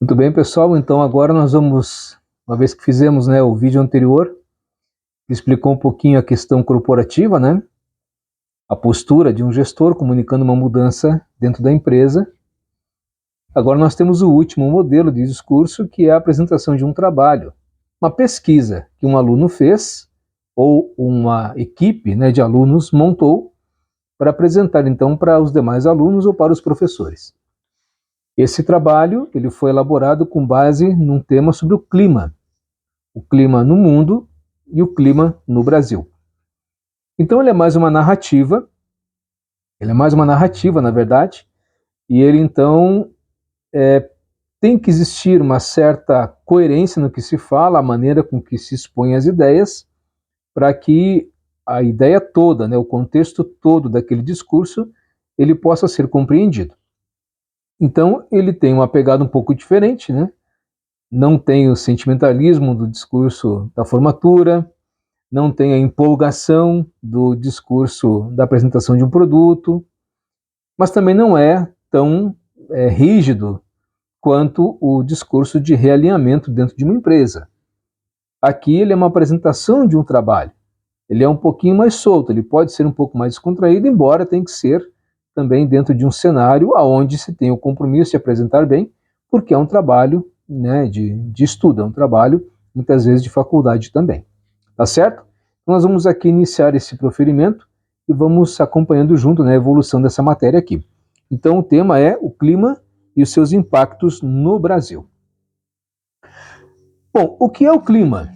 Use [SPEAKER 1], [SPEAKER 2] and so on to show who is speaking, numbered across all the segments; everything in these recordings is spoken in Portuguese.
[SPEAKER 1] Muito bem, pessoal. Então agora nós vamos, uma vez que fizemos, o vídeo anterior, que explicou um pouquinho a questão corporativa, a postura de um gestor comunicando uma mudança dentro da empresa. Agora nós temos o último modelo de discurso, que é a apresentação de um trabalho, uma pesquisa que um aluno fez, ou uma equipe de alunos montou, para apresentar então para os demais alunos ou para os professores. Esse trabalho ele foi elaborado com base num tema sobre o clima no mundo e o clima no Brasil. Então ele é mais uma narrativa, na verdade, e ele então tem que existir uma certa coerência no que se fala, a maneira com que se expõe as ideias, para que a ideia toda, o contexto todo daquele discurso, ele possa ser compreendido. Então ele tem uma pegada um pouco diferente, não tem o sentimentalismo do discurso da formatura, não tem a empolgação do discurso da apresentação de um produto, mas também não é tão rígido quanto o discurso de realinhamento dentro de uma empresa. Aqui ele é uma apresentação de um trabalho, ele é um pouquinho mais solto, ele pode ser um pouco mais descontraído, embora tenha que ser também dentro de um cenário onde se tem o compromisso de apresentar bem, porque é um trabalho de estudo, é um trabalho muitas vezes de faculdade também. Tá certo? Nós vamos aqui iniciar esse proferimento e vamos acompanhando junto a evolução dessa matéria aqui. Então o tema é o clima e os seus impactos no Brasil. Bom, o que é o clima?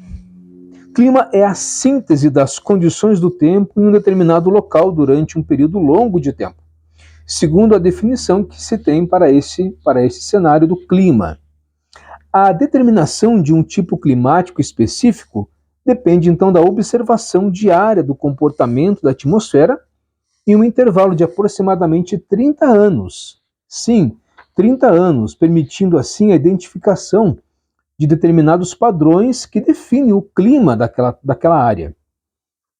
[SPEAKER 1] Clima é a síntese das condições do tempo em um determinado local durante um período longo de tempo, segundo a definição que se tem para esse cenário do clima. A determinação de um tipo climático específico depende então da observação diária do comportamento da atmosfera em um intervalo de aproximadamente 30 anos. Sim, 30 anos, permitindo assim a identificação de determinados padrões que definem o clima daquela área.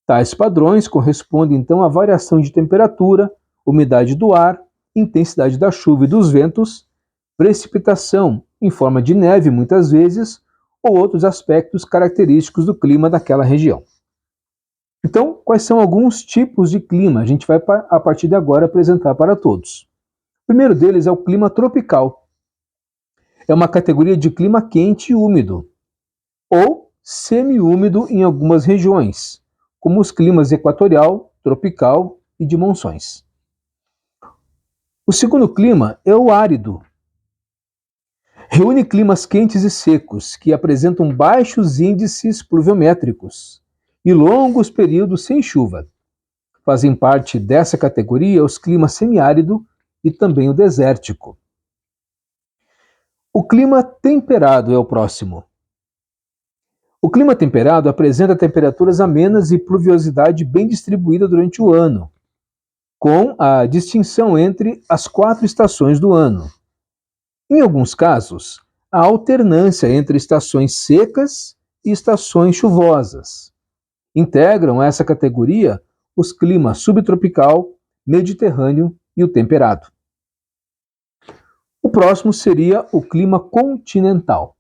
[SPEAKER 1] Tais padrões correspondem então à variação de temperatura, umidade do ar, intensidade da chuva e dos ventos, precipitação em forma de neve muitas vezes, ou outros aspectos característicos do clima daquela região. Então, quais são alguns tipos de clima? A gente vai, a partir de agora, apresentar para todos. O primeiro deles é o clima tropical. É uma categoria de clima quente e úmido, ou semiúmido em algumas regiões, como os climas equatorial, tropical e de monções. O segundo clima é o árido. Reúne climas quentes e secos, que apresentam baixos índices pluviométricos e longos períodos sem chuva. Fazem parte dessa categoria os climas semiárido e também o desértico. O clima temperado é o próximo. O clima temperado apresenta temperaturas amenas e pluviosidade bem distribuída durante o ano, com a distinção entre as 4 estações do ano. Em alguns casos, há alternância entre estações secas e estações chuvosas. Integram essa categoria os climas subtropical, mediterrâneo e o temperado. O próximo seria o clima continental.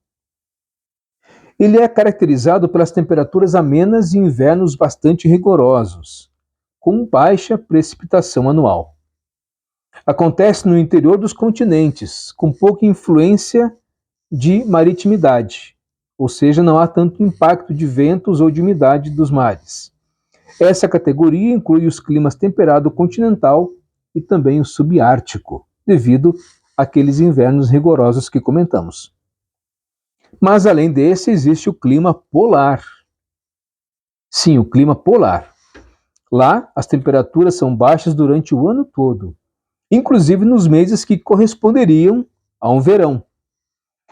[SPEAKER 1] Ele é caracterizado pelas temperaturas amenas e invernos bastante rigorosos, com baixa precipitação anual. Acontece no interior dos continentes, com pouca influência de maritimidade, ou seja, não há tanto impacto de ventos ou de umidade dos mares. Essa categoria inclui os climas temperado continental e também o subártico, devido àqueles invernos rigorosos que comentamos. Mas além desse, existe o clima polar. Sim, o clima polar. Lá, as temperaturas são baixas durante o ano todo, inclusive nos meses que corresponderiam a um verão,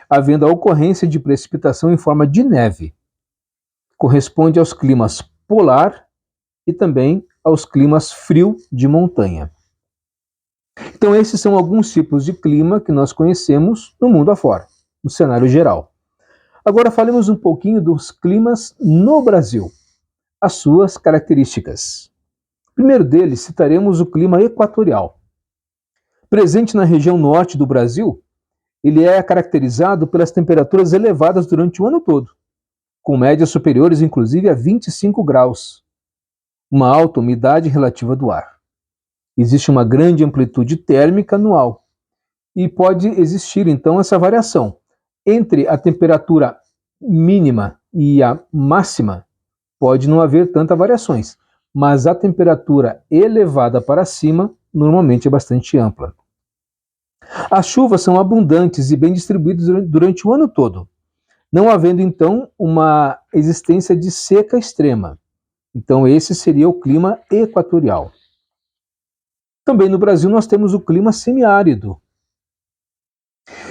[SPEAKER 1] havendo a ocorrência de precipitação em forma de neve. Corresponde aos climas polar e também aos climas frio de montanha. Então esses são alguns tipos de clima que nós conhecemos no mundo afora, no cenário geral. Agora falemos um pouquinho dos climas no Brasil, as suas características. Primeiro deles, citaremos o clima equatorial. Presente na região norte do Brasil, ele é caracterizado pelas temperaturas elevadas durante o ano todo, com médias superiores inclusive a 25 graus, uma alta umidade relativa do ar. Existe uma grande amplitude térmica anual e pode existir então essa variação entre a temperatura mínima e a máxima. Pode não haver tantas variações, mas a temperatura elevada para cima normalmente é bastante ampla. As chuvas são abundantes e bem distribuídas durante o ano todo, não havendo então uma existência de seca extrema. Então esse seria o clima equatorial. Também no Brasil nós temos o clima semiárido.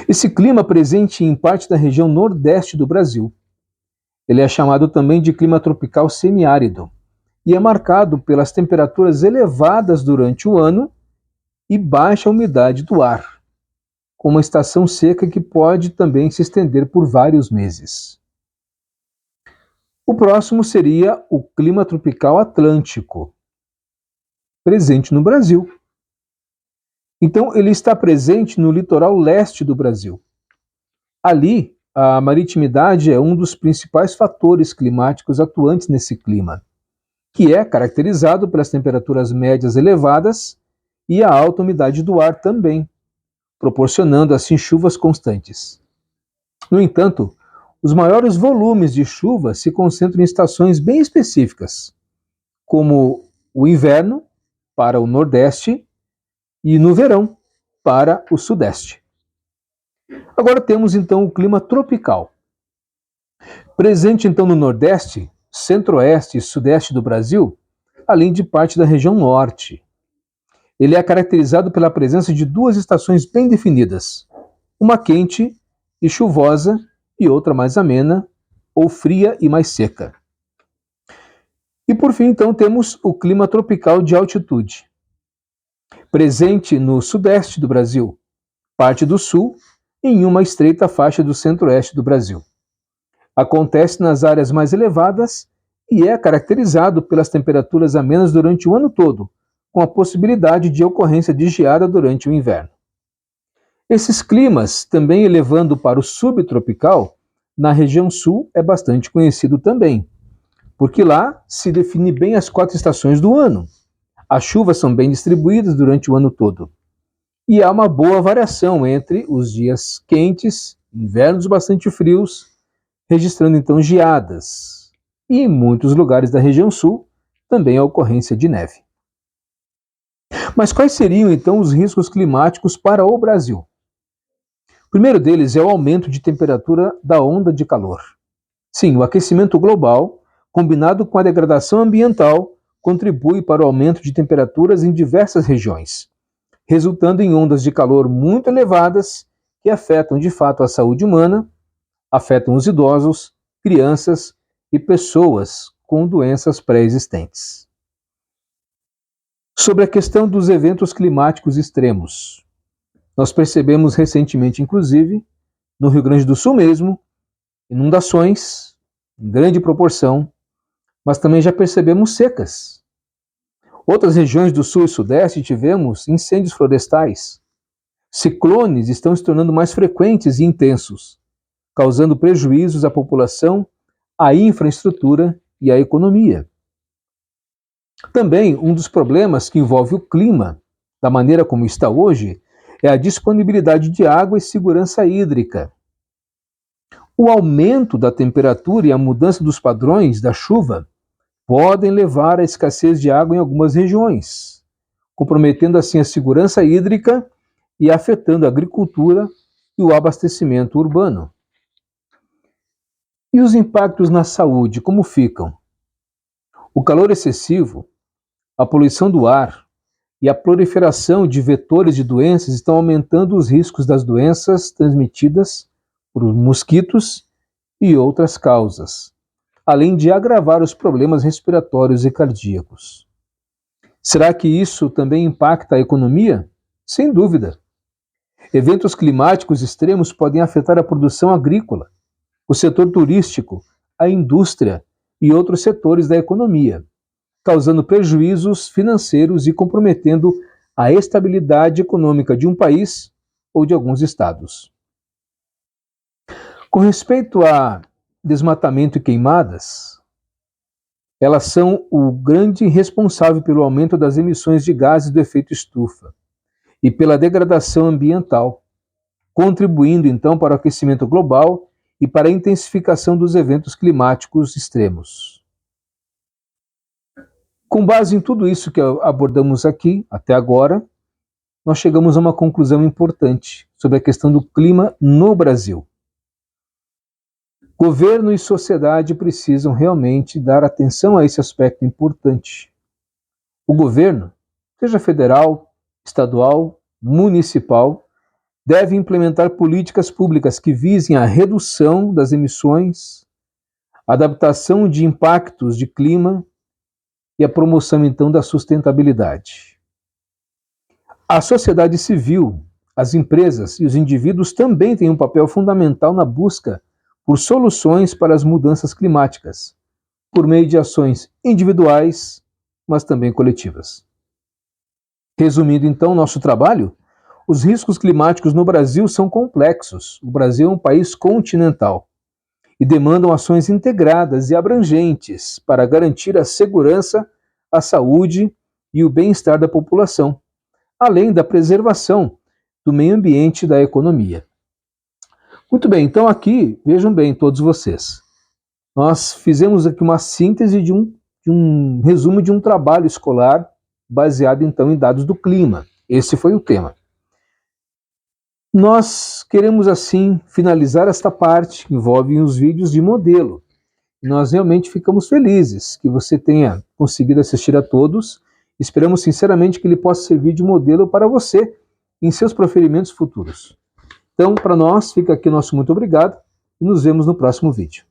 [SPEAKER 1] Esse clima presente em parte da região nordeste do Brasil. Ele é chamado também de clima tropical semiárido e é marcado pelas temperaturas elevadas durante o ano e baixa umidade do ar, com uma estação seca que pode também se estender por vários meses. O próximo seria o clima tropical atlântico, presente no Brasil. Então, ele está presente no litoral leste do Brasil. Ali, a maritimidade é um dos principais fatores climáticos atuantes nesse clima, que é caracterizado pelas temperaturas médias elevadas e a alta umidade do ar também, proporcionando assim chuvas constantes. No entanto, os maiores volumes de chuva se concentram em estações bem específicas, como o inverno para o Nordeste e no verão para o Sudeste. Agora temos então o clima tropical. Presente então no Nordeste, Centro-Oeste e Sudeste do Brasil, além de parte da região Norte. Ele é caracterizado pela presença de duas estações bem definidas, uma quente e chuvosa e outra mais amena, ou fria e mais seca. E por fim, então, temos o clima tropical de altitude. Presente no Sudeste do Brasil, parte do Sul e em uma estreita faixa do Centro-Oeste do Brasil. Acontece nas áreas mais elevadas e é caracterizado pelas temperaturas amenas durante o ano todo, com a possibilidade de ocorrência de geada durante o inverno. Esses climas, também elevando para o subtropical, na região sul é bastante conhecido também, porque lá se define bem as 4 estações do ano. As chuvas são bem distribuídas durante o ano todo. E há uma boa variação entre os dias quentes, invernos bastante frios, registrando então geadas. E em muitos lugares da região sul, também a ocorrência de neve. Mas quais seriam então os riscos climáticos para o Brasil? O primeiro deles é o aumento de temperatura da onda de calor. Sim, o aquecimento global, combinado com a degradação ambiental, contribui para o aumento de temperaturas em diversas regiões, resultando em ondas de calor muito elevadas que afetam de fato a saúde humana, afetam os idosos, crianças e pessoas com doenças pré-existentes. Sobre a questão dos eventos climáticos extremos, nós percebemos recentemente, inclusive, no Rio Grande do Sul mesmo, inundações em grande proporção, mas também já percebemos secas. Outras regiões do Sul e Sudeste tivemos incêndios florestais. Ciclones estão se tornando mais frequentes e intensos, causando prejuízos à população, à infraestrutura e à economia. Também um dos problemas que envolve o clima, da maneira como está hoje, é a disponibilidade de água e segurança hídrica. O aumento da temperatura e a mudança dos padrões da chuva podem levar à escassez de água em algumas regiões, comprometendo assim a segurança hídrica e afetando a agricultura e o abastecimento urbano. E os impactos na saúde, como ficam? O calor excessivo, a poluição do ar e a proliferação de vetores de doenças estão aumentando os riscos das doenças transmitidas por mosquitos e outras causas, além de agravar os problemas respiratórios e cardíacos. Será que isso também impacta a economia? Sem dúvida. Eventos climáticos extremos podem afetar a produção agrícola, o setor turístico, a indústria e outros setores da economia, causando prejuízos financeiros e comprometendo a estabilidade econômica de um país ou de alguns estados. Com respeito a desmatamento e queimadas, elas são o grande responsável pelo aumento das emissões de gases do efeito estufa e pela degradação ambiental, contribuindo então para o aquecimento global e para a intensificação dos eventos climáticos extremos. Com base em tudo isso que abordamos aqui, até agora, nós chegamos a uma conclusão importante sobre a questão do clima no Brasil. Governo e sociedade precisam realmente dar atenção a esse aspecto importante. O governo, seja federal, estadual, municipal, deve implementar políticas públicas que visem a redução das emissões, adaptação de impactos de clima e a promoção, então, da sustentabilidade. A sociedade civil, as empresas e os indivíduos também têm um papel fundamental na busca por soluções para as mudanças climáticas, por meio de ações individuais, mas também coletivas. Resumindo, então, nosso trabalho, os riscos climáticos no Brasil são complexos. O Brasil é um país continental e demandam ações integradas e abrangentes para garantir a segurança, a saúde e o bem-estar da população, além da preservação do meio ambiente e da economia. Muito bem, então aqui, vejam bem todos vocês, nós fizemos aqui uma síntese de um resumo de um trabalho escolar baseado então em dados do clima. Esse foi o tema. Nós queremos assim finalizar esta parte que envolve os vídeos de modelo. Nós realmente ficamos felizes que você tenha conseguido assistir a todos. Esperamos sinceramente que ele possa servir de modelo para você em seus proferimentos futuros. Então, para nós, fica aqui nosso muito obrigado e nos vemos no próximo vídeo.